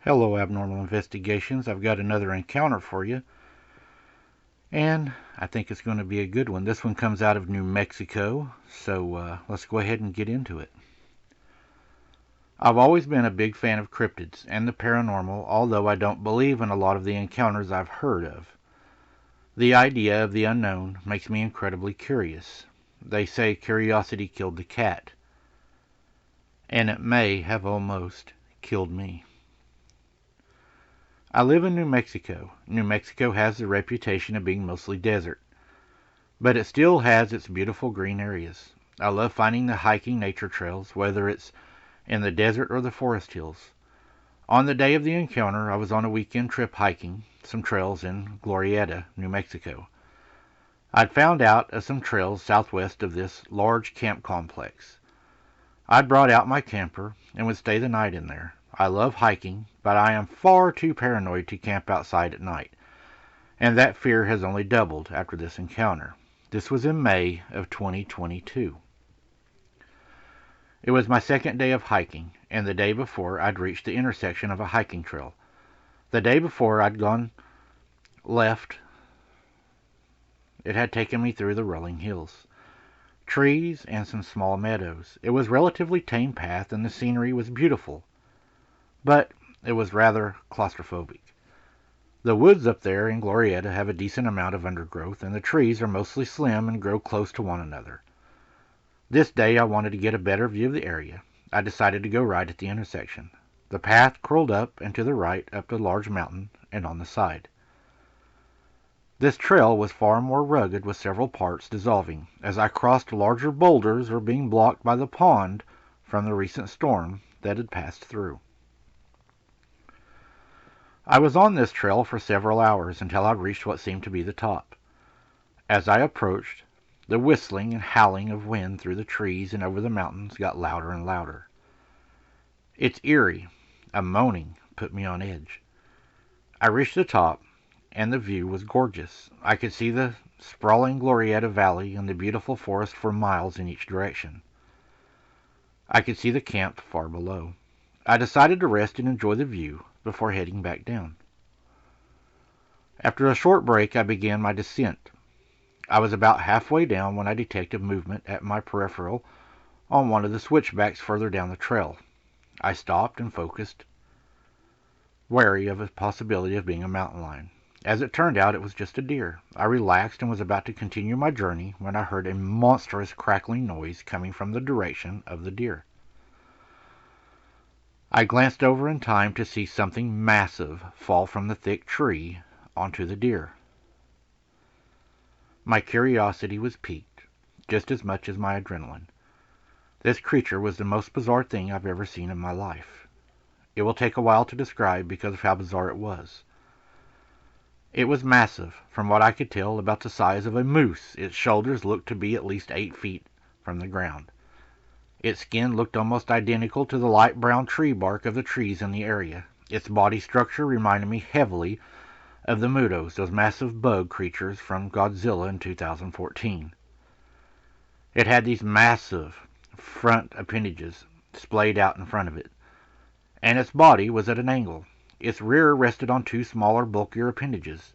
Hello, Abnormal Investigations. I've got another encounter for you, and I think it's going to be a good one. This one comes out of New Mexico, so let's go ahead and get into it. I've always been a big fan of cryptids and the paranormal, although I don't believe in a lot of the encounters I've heard of. The idea of the unknown makes me incredibly curious. They say curiosity killed the cat, and it may have almost killed me. I live in New Mexico. New Mexico has the reputation of being mostly desert, but it still has its beautiful green areas. I love finding the hiking nature trails, whether it's in the desert or the forest hills. On the day of the encounter, I was on a weekend trip hiking some trails in Glorietta, New Mexico. I'd found out of some trails southwest of this large camp complex. I'd brought out my camper and would stay the night in there. I love hiking, but I am far too paranoid to camp outside at night, and that fear has only doubled after this encounter. This was in May of 2022. It was my second day of hiking, and the day before I'd reached the intersection of a hiking trail. The day before I'd gone left, it had taken me through the rolling hills, trees, and some small meadows. It was a relatively tame path, and the scenery was beautiful, but it was rather claustrophobic. The woods up there in Glorietta have a decent amount of undergrowth, and the trees are mostly slim and grow close to one another. This day I wanted to get a better view of the area. I decided to go right at the intersection. The path curled up and to the right up a large mountain and on the side. This trail was far more rugged, with several parts dissolving, as I crossed larger boulders or being blocked by the pond from the recent storm that had passed through. I was on this trail for several hours until I reached what seemed to be the top. As I approached, the whistling and howling of wind through the trees and over the mountains got louder and louder. Its eerie, a moaning, put me on edge. I reached the top, and the view was gorgeous. I could see the sprawling Glorietta Valley and the beautiful forest for miles in each direction. I could see the camp far below. I decided to rest and enjoy the view before heading back down. After a short break, I began my descent. I was about halfway down when I detected movement at my peripheral on one of the switchbacks further down the trail. I stopped and focused, wary of the possibility of being a mountain lion. As it turned out, it was just a deer. I relaxed and was about to continue my journey when I heard a monstrous crackling noise coming from the direction of the deer. I glanced over in time to see something massive fall from the thick tree onto the deer. My curiosity was piqued, just as much as my adrenaline. This creature was the most bizarre thing I've ever seen in my life. It will take a while to describe because of how bizarre it was. It was massive, from what I could tell, about the size of a moose. Its shoulders looked to be at least 8 feet from the ground. Its skin looked almost identical to the light brown tree bark of the trees in the area. Its body structure reminded me heavily of the Mutos, those massive bug creatures from Godzilla in 2014. It had these massive front appendages splayed out in front of it, and its body was at an angle. Its rear rested on two smaller, bulkier appendages.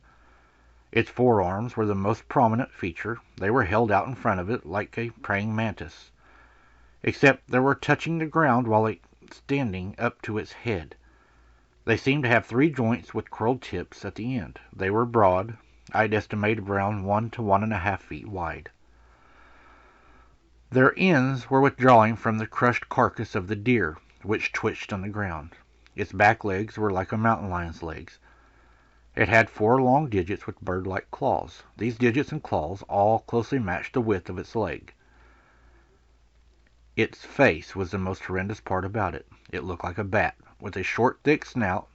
Its forearms were the most prominent feature. They were held out in front of it like a praying mantis, except they were touching the ground while extending up to its head. They seemed to have 3 joints with curled tips at the end. They were broad. I'd estimate around 1 to 1.5 feet wide. Their ends were withdrawing from the crushed carcass of the deer, which twitched on the ground. Its back legs were like a mountain lion's legs. It had 4 long digits with bird-like claws. These digits and claws all closely matched the width of its leg. Its face was the most horrendous part about it. It looked like a bat, with a short, thick snout,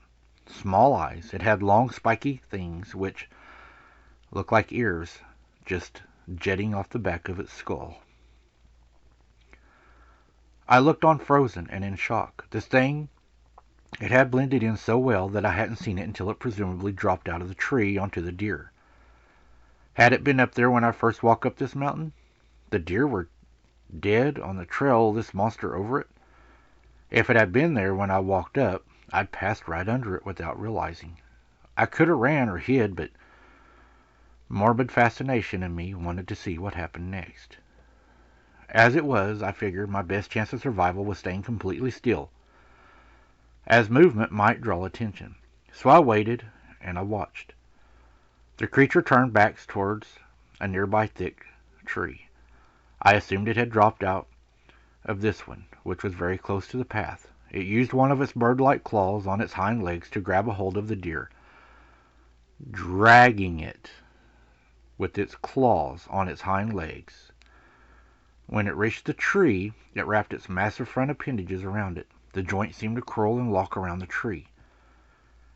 small eyes. It had long, spiky things which looked like ears, just jetting off the back of its skull. I looked on frozen and in shock. This thing, it had blended in so well that I hadn't seen it until it presumably dropped out of the tree onto the deer. Had it been up there when I first walked up this mountain? The deer were dead on the trail, this monster over it. If it had been there when I walked up, I'd passed right under it without realizing. I could have ran or hid, but morbid fascination in me wanted to see what happened next. As it was, I figured my best chance of survival was staying completely still, as movement might draw attention. So I waited, and I watched. The creature turned back towards a nearby thick tree. I assumed it had dropped out of this one, which was very close to the path. It used one of its bird-like claws on its hind legs to grab a hold of the deer, dragging it with its claws on its hind legs. When it reached the tree, it wrapped its massive front appendages around it. The joint seemed to curl and lock around the tree,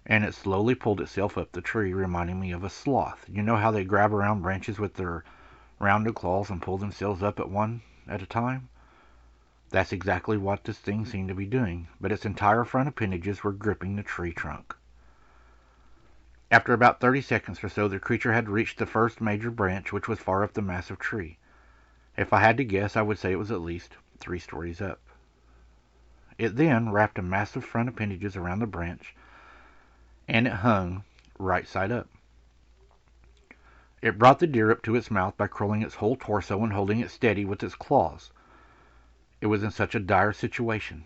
and it slowly pulled itself up the tree, reminding me of a sloth. You know how they grab around branches with their rounded claws and pull themselves up at one at a time? That's exactly what this thing seemed to be doing, but its entire front appendages were gripping the tree trunk. After about 30 seconds or so, the creature had reached the first major branch, which was far up the massive tree. If I had to guess, I would say it was at least 3 stories up. It then wrapped a massive front appendages around the branch, and it hung right side up. It brought the deer up to its mouth by curling its whole torso and holding it steady with its claws. It was in such a dire situation.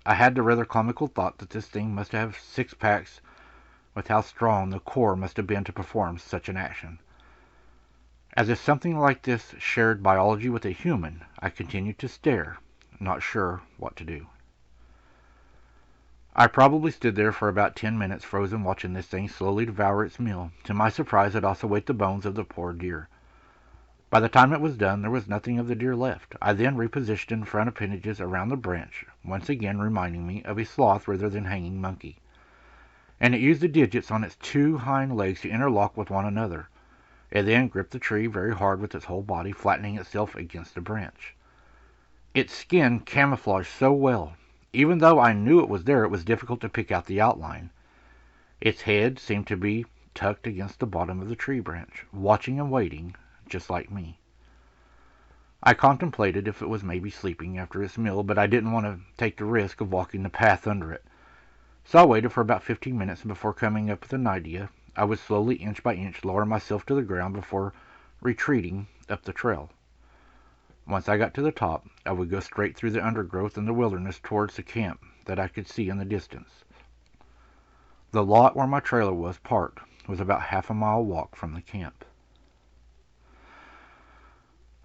I had the rather comical thought that this thing must have 6 packs, with how strong the core must have been to perform such an action. As if something like this shared biology with a human, I continued to stare, not sure what to do. I probably stood there for about 10 minutes frozen, watching this thing slowly devour its meal. To my surprise, it also ate the bones of the poor deer. By the time it was done, there was nothing of the deer left. I then repositioned front appendages around the branch, once again reminding me of a sloth rather than hanging monkey. And it used the digits on its 2 hind legs to interlock with one another. It then gripped the tree very hard with its whole body, flattening itself against the branch. Its skin camouflaged so well. Even though I knew it was there, it was difficult to pick out the outline. Its head seemed to be tucked against the bottom of the tree branch, watching and waiting, just like me. I contemplated if it was maybe sleeping after its meal, but I didn't want to take the risk of walking the path under it. So I waited for about 15 minutes, and before coming up with an idea, I would slowly, inch by inch, lower myself to the ground before retreating up the trail. Once I got to the top, I would go straight through the undergrowth and the wilderness towards the camp that I could see in the distance. The lot where my trailer was parked was about half a mile walk from the camp.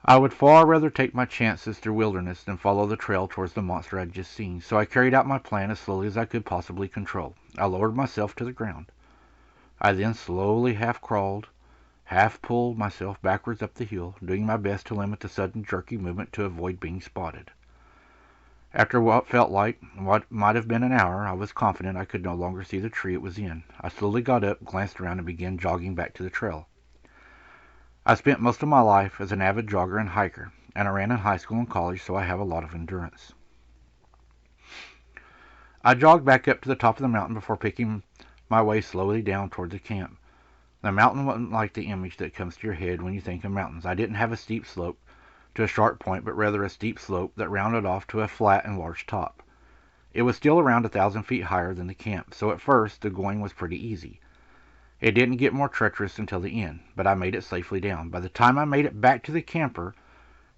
I would far rather take my chances through wilderness than follow the trail towards the monster I'd just seen, so I carried out my plan as slowly as I could possibly control. I lowered myself to the ground. I then slowly half-crawled, half-pulled myself backwards up the hill, doing my best to limit the sudden jerky movement to avoid being spotted. After what felt like what might have been an hour, I was confident I could no longer see the tree it was in. I slowly got up, glanced around, and began jogging back to the trail. I spent most of my life as an avid jogger and hiker, and I ran in high school and college, so I have a lot of endurance. I jogged back up to the top of the mountain before picking my way slowly down toward the camp. The mountain wasn't like the image that comes to your head when you think of mountains. I didn't have a steep slope to a sharp point, but rather a steep slope that rounded off to a flat and large top. It was still around 1,000 feet higher than the camp, so at first the going was pretty easy. It didn't get more treacherous until the end, but I made it safely down. By the time I made it back to the camper,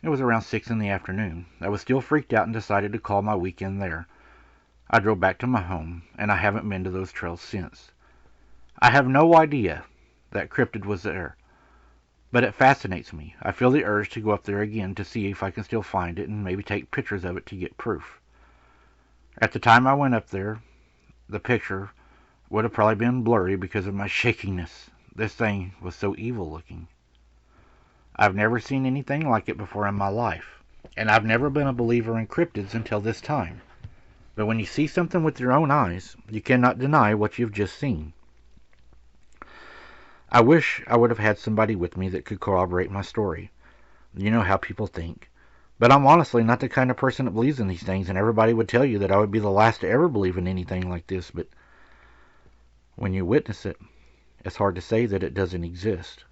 it was around 6 in the afternoon. I was still freaked out and decided to call my weekend there. I drove back to my home, and I haven't been to those trails since. I have no idea that cryptid was there, but it fascinates me. I feel the urge to go up there again to see if I can still find it and maybe take pictures of it to get proof. At the time I went up there, the picture would have probably been blurry because of my shakiness. This thing was so evil looking. I've never seen anything like it before in my life, and I've never been a believer in cryptids until this time. But when you see something with your own eyes, you cannot deny what you've just seen. I wish I would have had somebody with me that could corroborate my story. You know how people think. But I'm honestly not the kind of person that believes in these things, and everybody would tell you that I would be the last to ever believe in anything like this, but when you witness it, it's hard to say that it doesn't exist.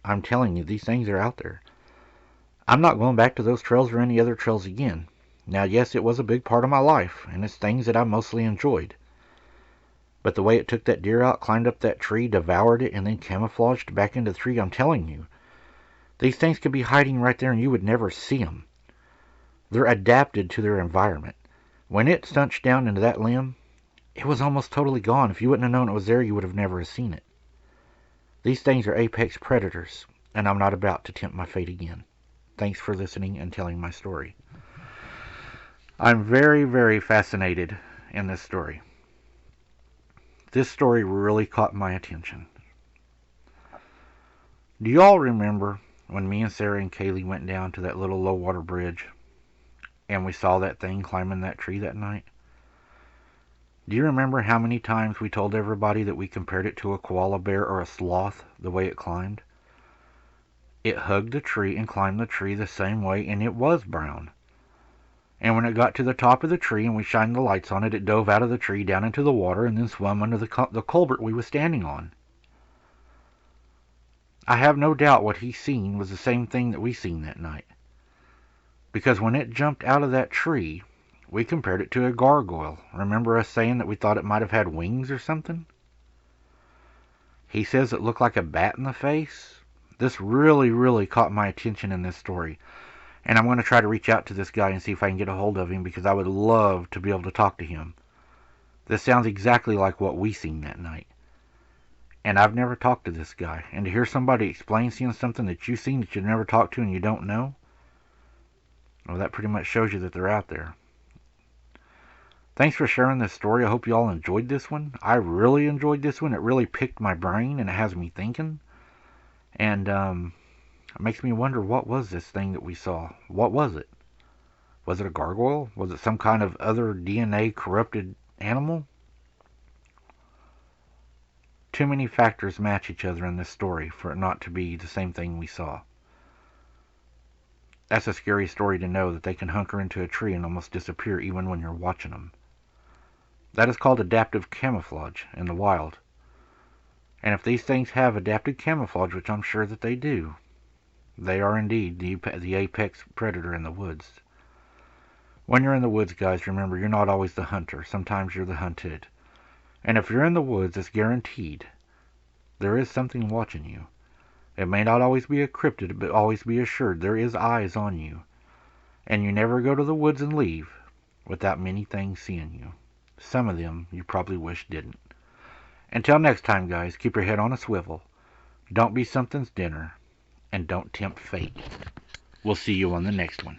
I'm telling you, these things are out there. I'm not going back to those trails or any other trails again. Now, yes, it was a big part of my life, and it's things that I mostly enjoyed. But the way it took that deer out, climbed up that tree, devoured it, and then camouflaged back into the tree, I'm telling you, these things could be hiding right there and you would never see them. They're adapted to their environment. When it stunched down into that limb, it was almost totally gone. If you wouldn't have known it was there, you would have never seen it. These things are apex predators, and I'm not about to tempt my fate again. Thanks for listening and telling my story. I'm very, very fascinated in this story. This story really caught my attention. Do you all remember when me and Sarah and Kaylee went down to that little low water bridge and we saw that thing climbing that tree that night? Do you remember how many times we told everybody that we compared it to a koala bear or a sloth, the way it climbed? It hugged the tree and climbed the tree the same way, and it was brown. And when it got to the top of the tree and we shined the lights on it, it dove out of the tree down into the water and then swam under the culvert we were standing on. I have no doubt what he seen was the same thing that we seen that night. Because when it jumped out of that tree, we compared it to a gargoyle. Remember us saying that we thought it might have had wings or something? He says it looked like a bat in the face. This really, really caught my attention in this story. And I'm going to try to reach out to this guy and see if I can get a hold of him, because I would love to be able to talk to him. This sounds exactly like what we seen that night. And I've never talked to this guy. And to hear somebody explain seeing something that you've seen that you've never talked to and you don't know, well, that pretty much shows you that they're out there. Thanks for sharing this story. I hope you all enjoyed this one. I really enjoyed this one. It really picked my brain and it has me thinking. And it makes me wonder, what was this thing that we saw? What was it? Was it a gargoyle? Was it some kind of other DNA corrupted animal? Too many factors match each other in this story for it not to be the same thing we saw. That's a scary story to know, that they can hunker into a tree and almost disappear even when you're watching them. That is called adaptive camouflage in the wild. And if these things have adapted camouflage, which I'm sure that they do, they are indeed the apex predator in the woods. When you're in the woods, guys, remember, you're not always the hunter. Sometimes you're the hunted. And if you're in the woods, it's guaranteed there is something watching you. It may not always be a cryptid, but always be assured there is eyes on you. And you never go to the woods and leave without many things seeing you. Some of them you probably wish didn't. Until next time, guys, keep your head on a swivel. Don't be something's dinner. And don't tempt fate. We'll see you on the next one.